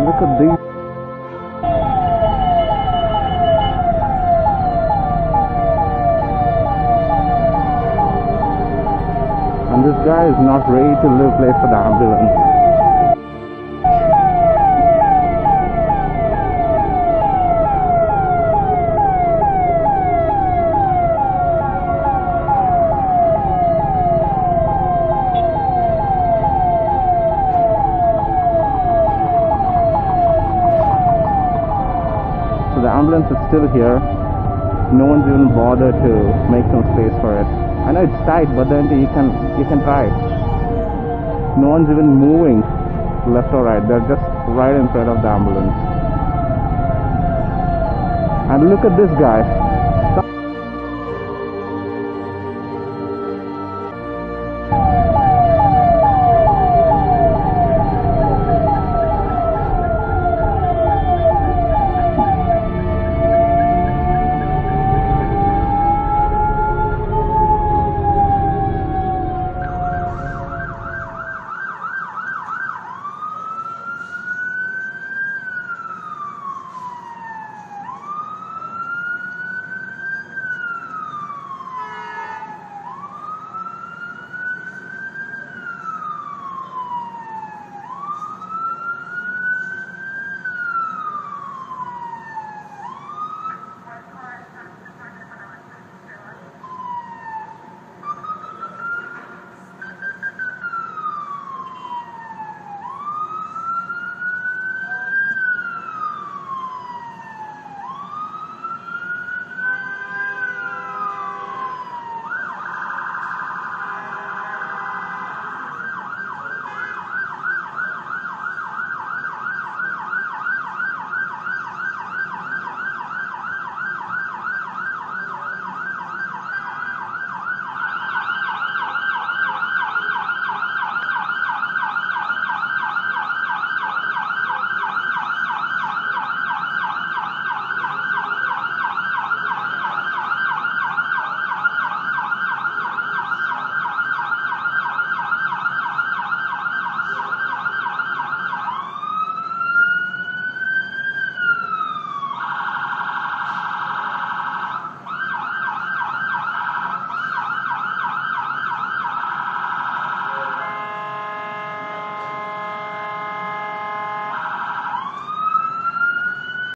Look at these. And this guy is not ready to leave place for the ambulance. So the ambulance is still here. No one's even bothered to make some space for it. I know it's tight, but then you can try. No one's even moving left or right. They're just right in front of the ambulance. And look at this guy.